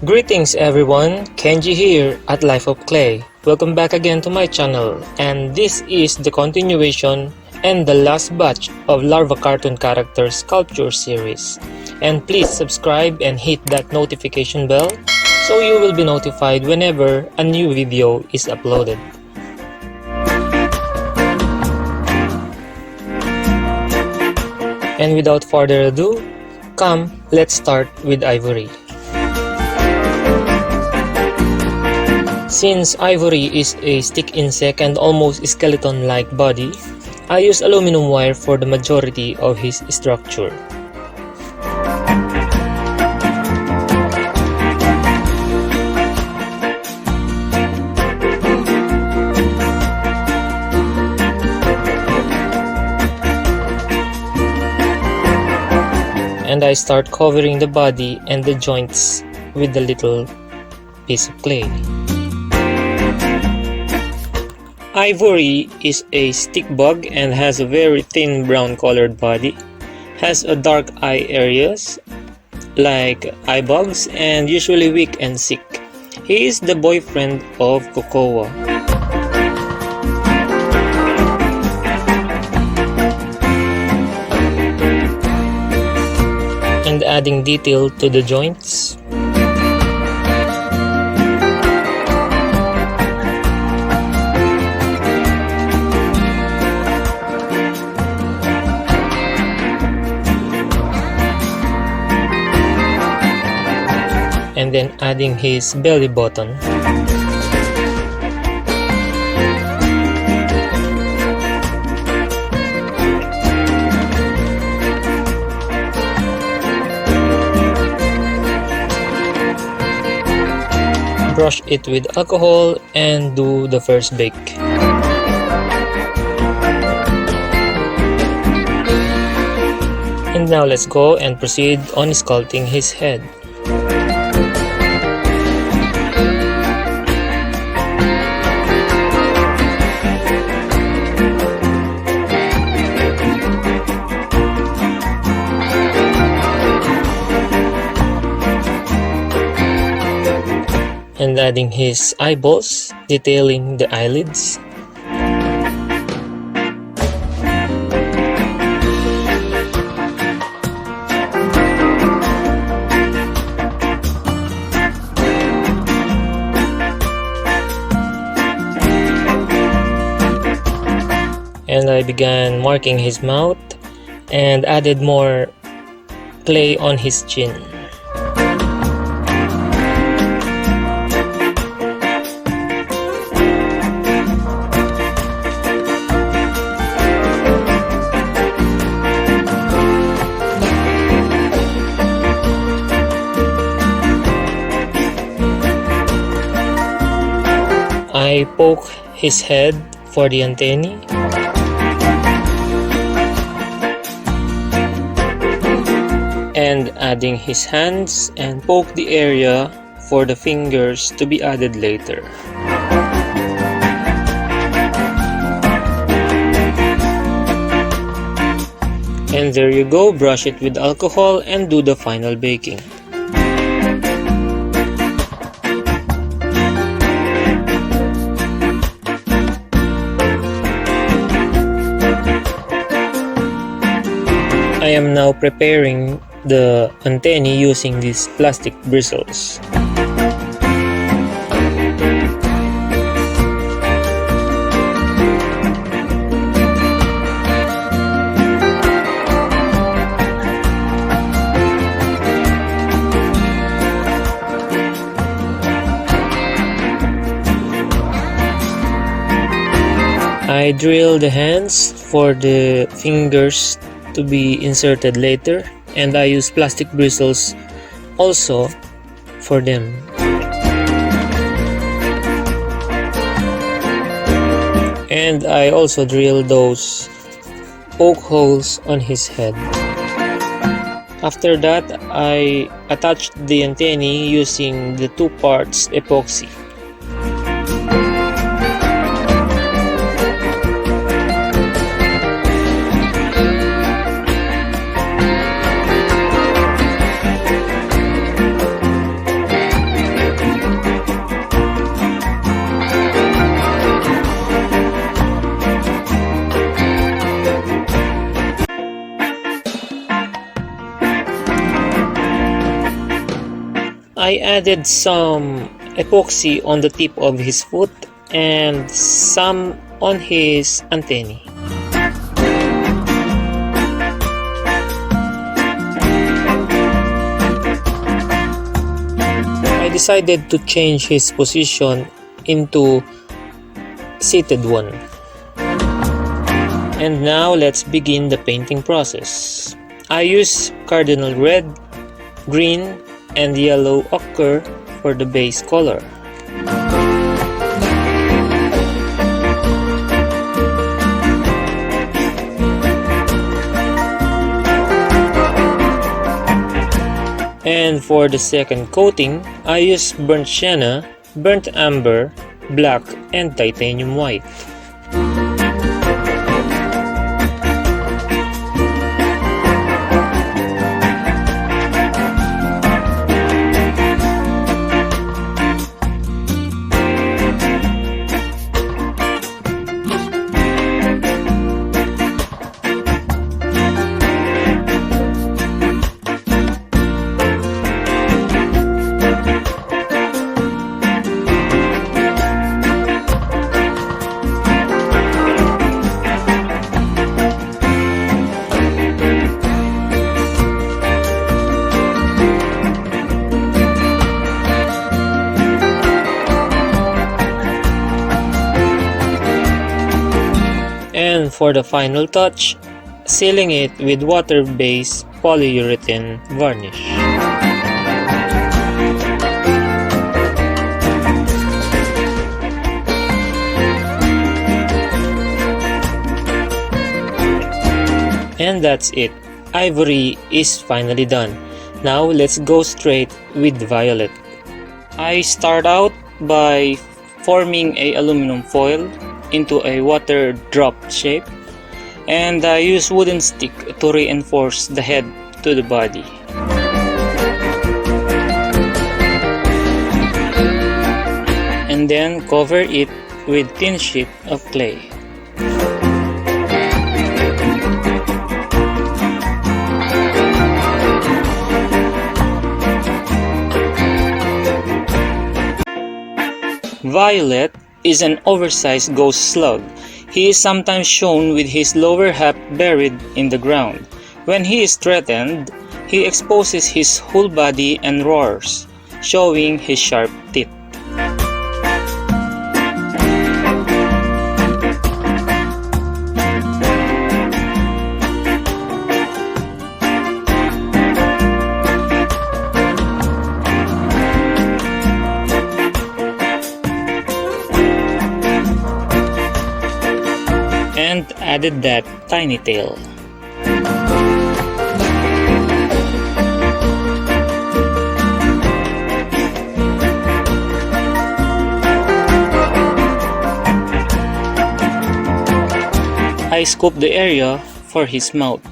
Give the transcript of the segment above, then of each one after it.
Greetings everyone, Kenji here at Life of Clay. Welcome back again to my channel, and this is the continuation and the last batch of Larva cartoon character sculpture series. And please subscribe and hit that notification bell so you will be notified whenever a new video is uploaded. And without further ado, come, let's start with ivory. Since ivory is a stick insect and almost skeleton-like body, I use aluminum wire for the majority of his structure. And I start covering the body and the joints with a little piece of clay. Ivory is a stick bug and has a very thin brown colored body, has a dark eye areas like eye bugs, and usually weak and sick. He is the boyfriend of Cocoa. And adding detail to the joints. And then adding his belly button. Brush it with alcohol and do the first bake. And now let's go and proceed on sculpting his head. And adding his eyeballs, detailing the eyelids. And I began marking his mouth and added more clay on his chin. I poke his head for the antennae. And adding his hands and poke the area for the fingers to be added later. And there you go, brush it with alcohol and do the final baking. I am now preparing the antennae using these plastic bristles. I drill the hands for the fingers to be inserted later, and I use plastic bristles also for them. And I also drill those poke holes on his head. After that, I attached the antennae using the 2 parts epoxy. I added some epoxy on the tip of his foot and some on his antennae. I decided to change his position into seated one. And now let's begin the painting process. I use cardinal red, green, and yellow ochre for the base color. And for the second coating, I use burnt sienna, burnt amber, black, and titanium white. And for the final touch, sealing it with water-based polyurethane varnish. And that's it. Ivory is finally done. Now let's go straight with violet. I start out by forming a aluminum foil into a water drop shape, and I use wooden stick to reinforce the head to the body. And then cover it with thin sheet of clay. Violet is an oversized ghost slug. He is sometimes shown with his lower half buried in the ground. When he is threatened, he exposes his whole body and roars, showing his sharp teeth. And added that tiny tail. I scooped the area for his mouth.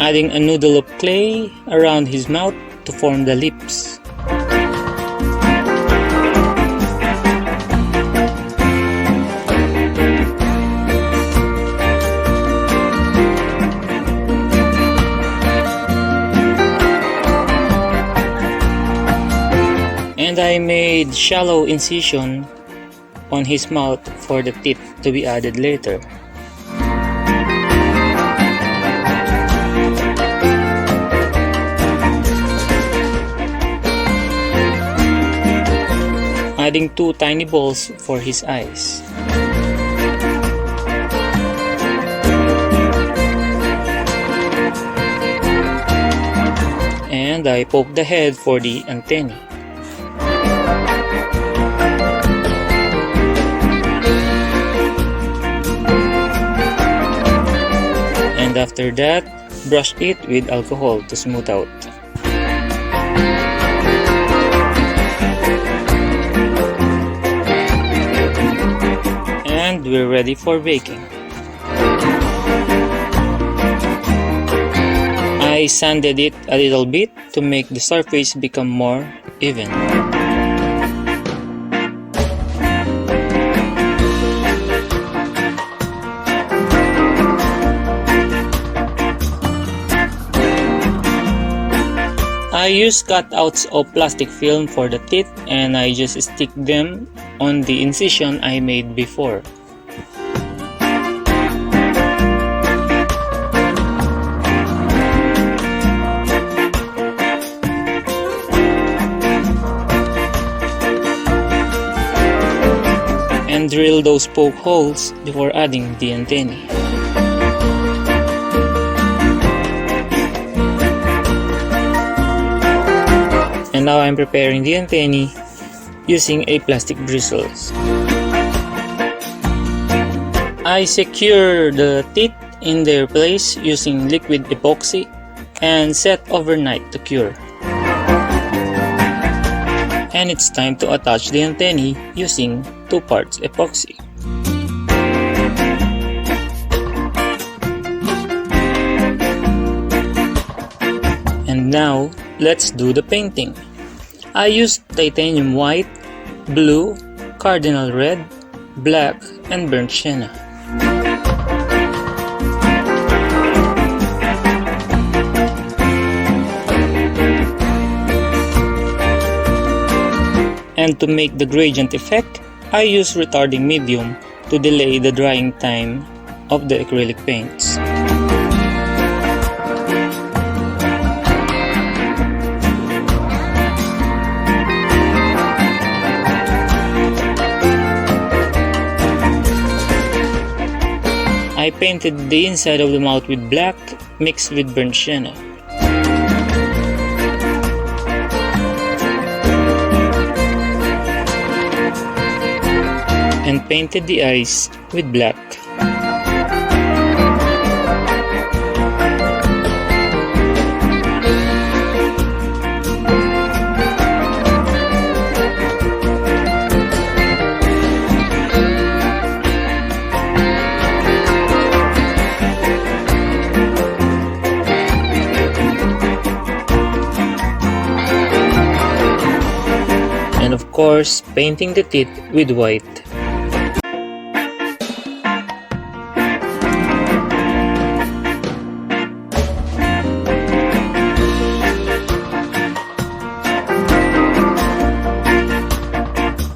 Adding a noodle of clay around his mouth to form the lips. And I made shallow incision on his mouth for the teeth to be added later. Adding 2 tiny balls for his eyes. And I poked the head for the antennae. And after that, brush it with alcohol to smooth out. and we're ready for baking. I sanded it a little bit to make the surface become more even. I use cutouts of plastic film for the teeth and I just stick them on the incision I made before. And drill those poke holes before adding the antennae. And now I'm preparing the antennae using a plastic bristles. I secure the teeth in their place using liquid epoxy and set overnight to cure. And it's time to attach the antennae using 2 parts epoxy. And now, let's do the painting. I used titanium white, blue, cardinal red, black, and burnt sienna. And to make the gradient effect, I use retarding medium to delay the drying time of the acrylic paints. I painted the inside of the mouth with black mixed with burnt sienna. And painted the eyes with black. And of course, painting the teeth with white.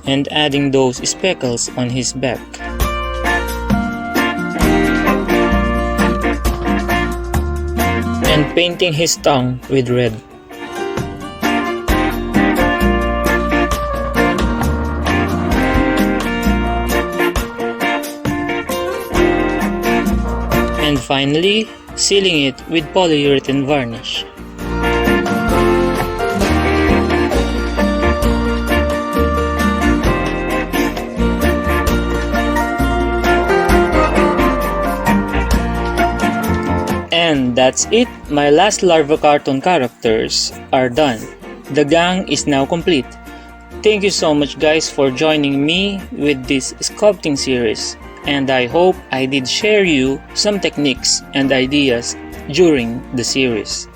And adding those speckles on his back. And painting his tongue with red. And finally, sealing it with polyurethane varnish. And that's it, my last larva cartoon characters are done. The gang is now complete. Thank you so much guys for joining me with this sculpting series, and I hope I did share you some techniques and ideas during the series.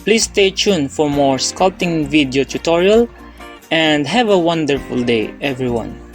Please stay tuned for more sculpting video tutorial and have a wonderful day everyone.